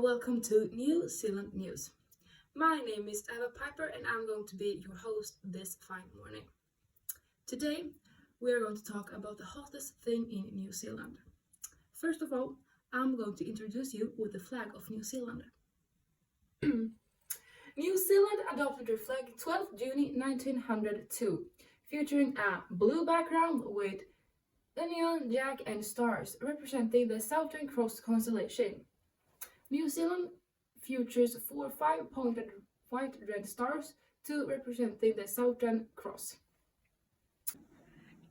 welcome to New Zealand News. My name is Eva Piper and I'm going to be your host this fine morning. Today we are going to talk about the hottest thing in New Zealand. First of all, I'm going to introduce you with the flag of New Zealand. New Zealand adopted their flag 12 June 1902, featuring a blue background with Union Jack and stars representing the Southern Cross constellation. New Zealand features 4 5-pointed white red stars, 2 representing the Southern Cross.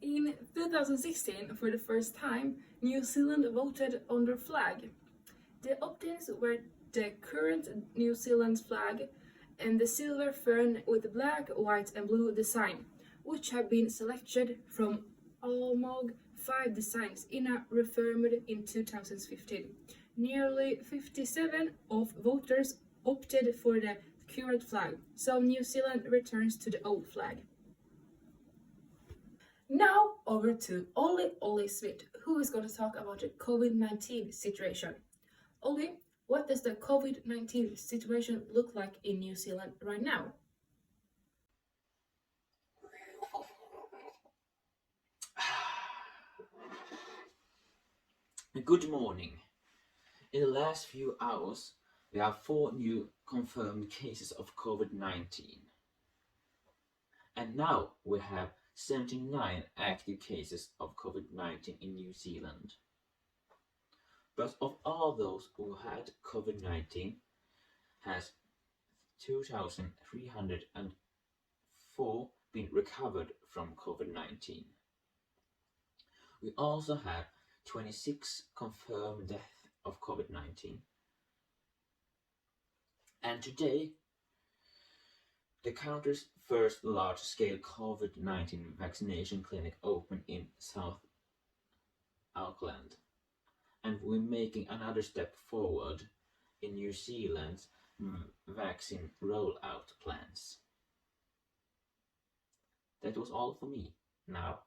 In 2016, for the first time, New Zealand voted on their flag. The opt-ins were the current New Zealand flag and the silver fern with black, white and blue design, which have been selected from among 5 designs in a referendum in 2015. Nearly 57% of voters opted for the current flag, so New Zealand returns to the old flag. Now over to Olle Smith, who is going to talk about the COVID-19 situation. Olle, what does the COVID-19 situation look like in New Zealand right now? Good morning. In the last few hours, we have 4 new confirmed cases of COVID-19. And now we have 79 active cases of COVID-19 in New Zealand. But of all those who had COVID-19, has 2,304 been recovered from COVID-19. We also have 26 confirmed deaths of COVID-19. And today, the country's first large-scale COVID-19 vaccination clinic opened in South Auckland, and we're making another step forward in New Zealand's vaccine rollout plans. That was all for me. Now.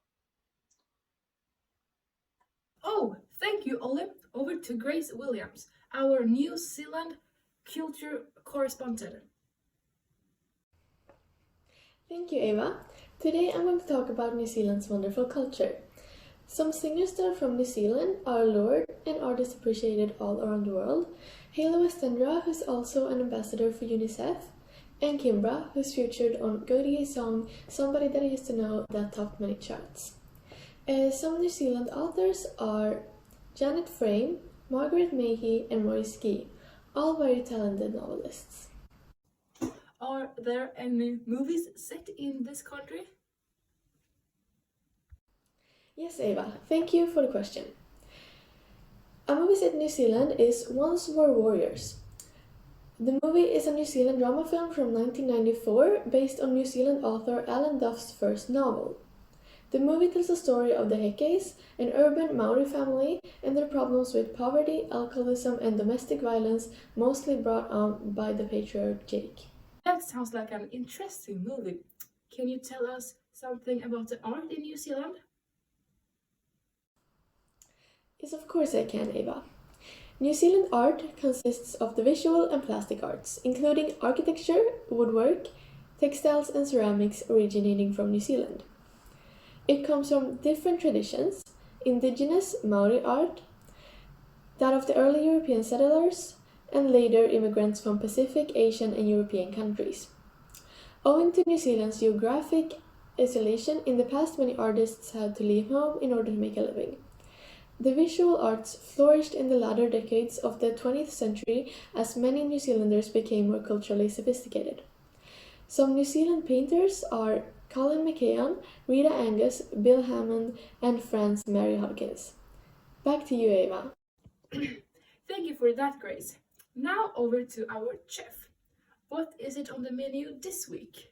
Oh, thank you, Olle. Over to Grace Williams, our New Zealand culture correspondent. Thank you, Eva. Today I'm going to talk about New Zealand's wonderful culture. Some singers that are from New Zealand are Lorde and artists appreciated all around the world, Hayley Westendra, who's also an ambassador for UNICEF, and Kimbra, who's featured on Godie's song Somebody That I Used to Know that topped many charts. Some New Zealand authors are Janet Frame, Margaret Mahy and Maurice Gee, all very talented novelists. Are there any movies set in this country? Yes, Eva, thank you for the question. A movie set in New Zealand is Once Were Warriors. The movie is a New Zealand drama film from 1994 based on New Zealand author Alan Duff's first novel. The movie tells the story of the Hekes, an urban Maori family, and their problems with poverty, alcoholism, and domestic violence, mostly brought on by the patriarch Jake. That sounds like an interesting movie. Can you tell us something about the art in New Zealand? Yes, of course I can, Eva. New Zealand art consists of the visual and plastic arts, including architecture, woodwork, textiles, and ceramics originating from New Zealand. It comes from different traditions: indigenous Maori art, that of the early European settlers, and later immigrants from Pacific, Asian, and European countries. Owing to New Zealand's geographic isolation, in the past many artists had to leave home in order to make a living. The visual arts flourished in the latter decades of the 20th century as many New Zealanders became more culturally sophisticated. Some New Zealand painters are Colin McKeon, Rita Angus, Bill Hammond, and Frances Mary Hodgkins. Back to you, Eva. Thank you for that, Grace. Now over to our chef. What is it on the menu this week?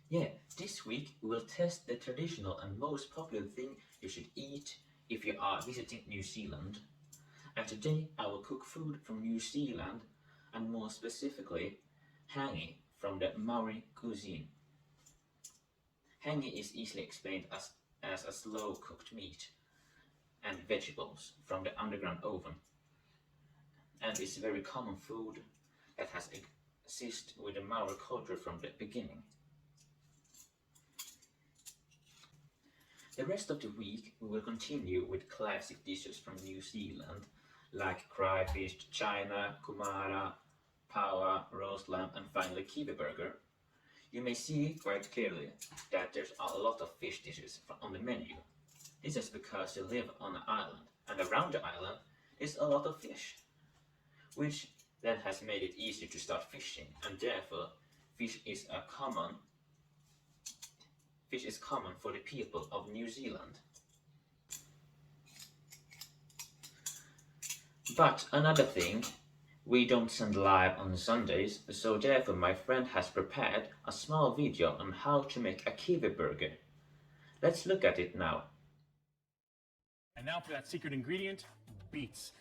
Yeah, this week we will test the traditional and most popular thing you should eat if you are visiting New Zealand. And today I will cook food from New Zealand, and more specifically, hangi from the Maori cuisine. Hangi is easily explained as a slow cooked meat and vegetables from the underground oven. and is a very common food that has existed with the Maori culture from the beginning. The rest of the week we will continue with classic dishes from New Zealand like crawfish, china, kumara, paua, roast lamb and finally kiwi burger. You may see quite clearly that there's a lot of fish dishes on the menu. This is because they live on an island, and around the island is a lot of fish, which then has made it easier to start fishing, and therefore fish is common for the people of New Zealand. But another thing, we don't send live on Sundays, so therefore my friend has prepared a small video on how to make a kiwi burger. Let's look at it now. And now for that secret ingredient, beets.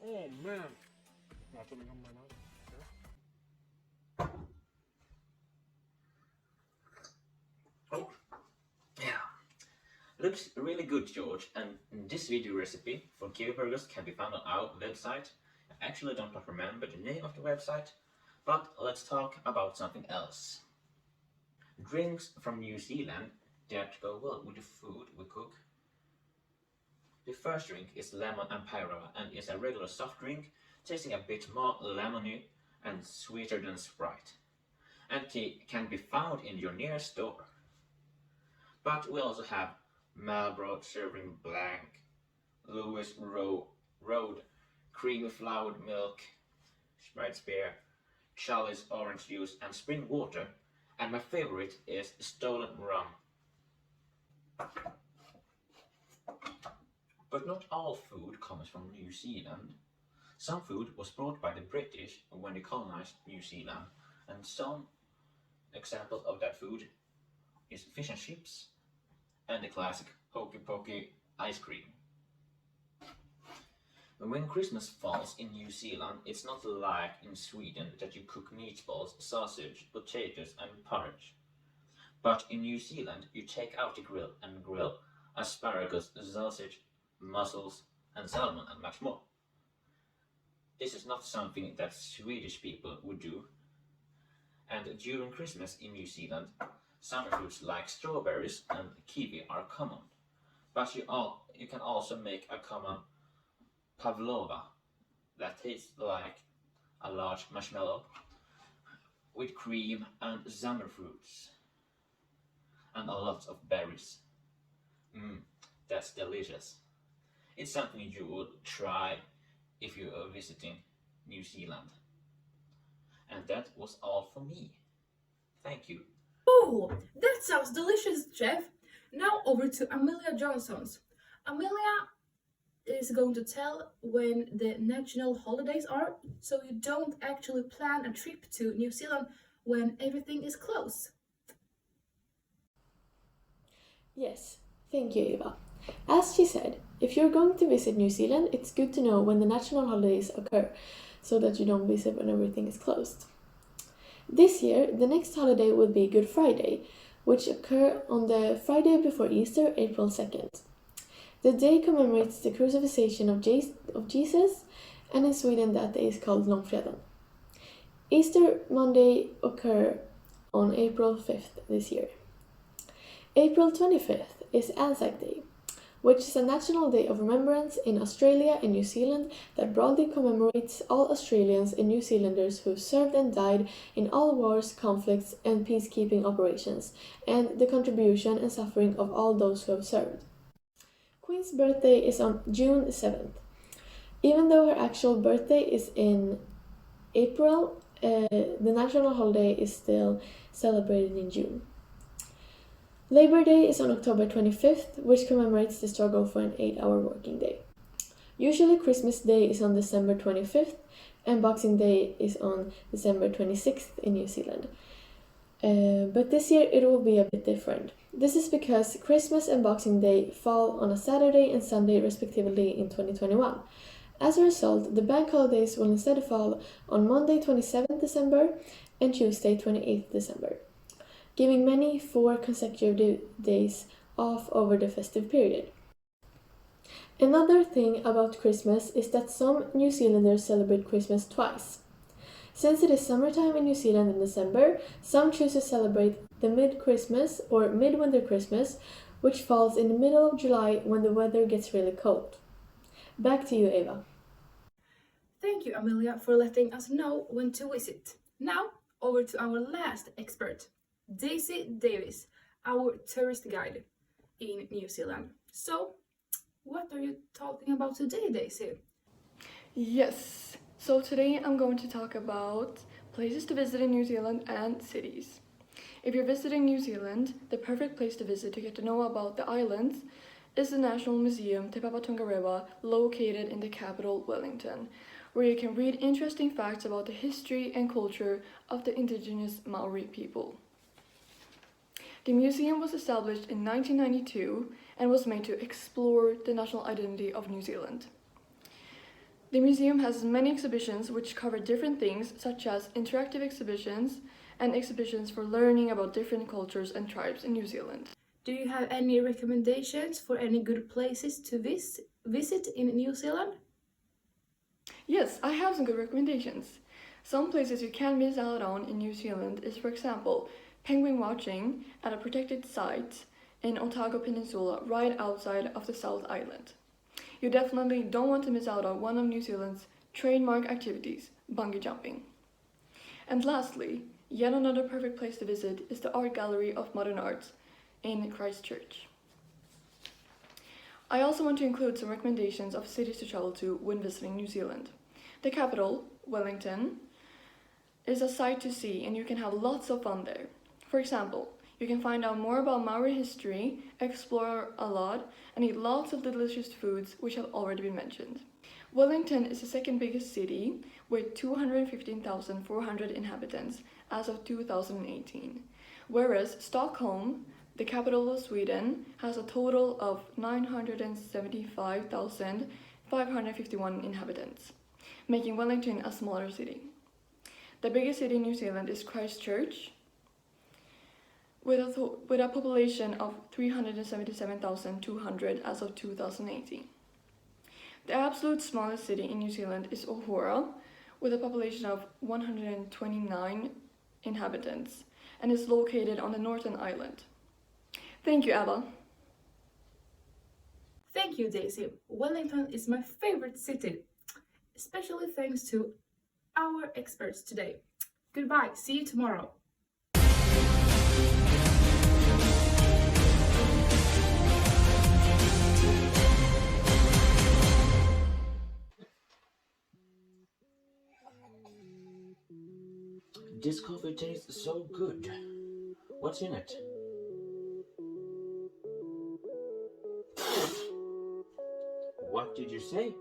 Oh man. Not something on my mouth. Oh, yeah. Looks really good, George, and this video recipe for kiwi burgers can be found on our website. I actually don't remember the name of the website, but let's talk about something else. Drinks from New Zealand that go well with the food we cook. The first drink is lemon and pyro and is a regular soft drink, tasting a bit more lemony and sweeter than Sprite, and can be found in your nearest store. But we also have Marlborough Serving Blanc, Lewis Road, Creamy Flowered Milk, Sprite Beer, Charlie's Orange Juice and Spring Water, and my favorite is Stolen Rum. But not all food comes from New Zealand. Some food was brought by the British when they colonized New Zealand, and some examples of that food is fish and chips and the classic hokey pokey ice cream. When Christmas falls in New Zealand, it's not like in Sweden that you cook meatballs, sausage, potatoes and porridge. But in New Zealand, you take out the grill and grill asparagus, sausage, mussels and salmon and much more. This is not something that Swedish people would do. And during Christmas in New Zealand, summer fruits like strawberries and kiwi are common. But you can also make a common pavlova that tastes like a large marshmallow with cream and summer fruits and a lot of berries. That's delicious. It's something you would try if you are visiting New Zealand. And that was all for me. Thank you. Oh, that sounds delicious, Jeff. Now over to Amelia Johnson's. Amelia is going to tell when the national holidays are, so you don't actually plan a trip to New Zealand when everything is closed. Yes, thank you, Eva. As she said, if you're going to visit New Zealand, it's good to know when the national holidays occur, so that you don't visit when everything is closed. This year, the next holiday will be Good Friday, which occurs on the Friday before Easter, April 2nd. The day commemorates the crucifixion of Jesus, and in Sweden that day is called Långfredagen. Easter Monday occurs on April 5th this year. April 25th is Anzac Day, which is a national day of remembrance in Australia and New Zealand that broadly commemorates all Australians and New Zealanders who served and died in all wars, conflicts, and peacekeeping operations, and the contribution and suffering of all those who have served. Queen's birthday is on June 7th. Even though her actual birthday is in April, the national holiday is still celebrated in June. Labor Day is on October 25th, which commemorates the struggle for an 8-hour working day. Usually Christmas Day is on December 25th, and Boxing Day is on December 26th in New Zealand. But this year it will be a bit different. This is because Christmas and Boxing Day fall on a Saturday and Sunday respectively in 2021, As a result, the bank holidays will instead fall on Monday 27th December and Tuesday 28th December, giving many 4 consecutive days off over the festive period. Another thing about Christmas is that some New Zealanders celebrate Christmas twice. Since it is summertime in New Zealand in December, some choose to celebrate the mid-Christmas or midwinter Christmas, which falls in the middle of July when the weather gets really cold. Back to you, Eva. Thank you, Amelia, for letting us know when to visit. Now, over to our last expert, Daisy Davis, our tourist guide in New Zealand. So, what are you talking about today, Daisy? Yes, so today I'm going to talk about places to visit in New Zealand and cities. If you're visiting New Zealand, the perfect place to visit to get to know about the islands is the National Museum Te Papa Tongarewa, located in the capital, Wellington, where you can read interesting facts about the history and culture of the indigenous Maori people. The museum was established in 1992 and was made to explore the national identity of New Zealand. The museum has many exhibitions which cover different things, such as interactive exhibitions and exhibitions for learning about different cultures and tribes in New Zealand. Do you have any recommendations for any good places to visit in New Zealand? Yes, I have some good recommendations. Some places you can't miss out on in New Zealand is, for example, penguin watching at a protected site in Otago Peninsula right outside of the South Island. You definitely don't want to miss out on one of New Zealand's trademark activities, bungee jumping. And lastly, yet another perfect place to visit is the Art Gallery of Modern Arts in Christchurch. I also want to include some recommendations of cities to travel to when visiting New Zealand. The capital, Wellington, is a sight to see and you can have lots of fun there. For example, you can find out more about Maori history, explore a lot, and eat lots of delicious foods which have already been mentioned. Wellington is the second biggest city with 215,400 inhabitants as of 2018, whereas Stockholm, the capital of Sweden, has a total of 975,551 inhabitants, making Wellington a smaller city. The biggest city in New Zealand is Christchurch, with a population of 377,200 as of 2018. The absolute smallest city in New Zealand is Ohora, with a population of 129 inhabitants, and is located on the Northern Island. Thank you, Eva. Thank you, Daisy. Wellington is my favorite city, especially thanks to our experts today. Goodbye, see you tomorrow. This coffee tastes so good. What's in it? What did you say?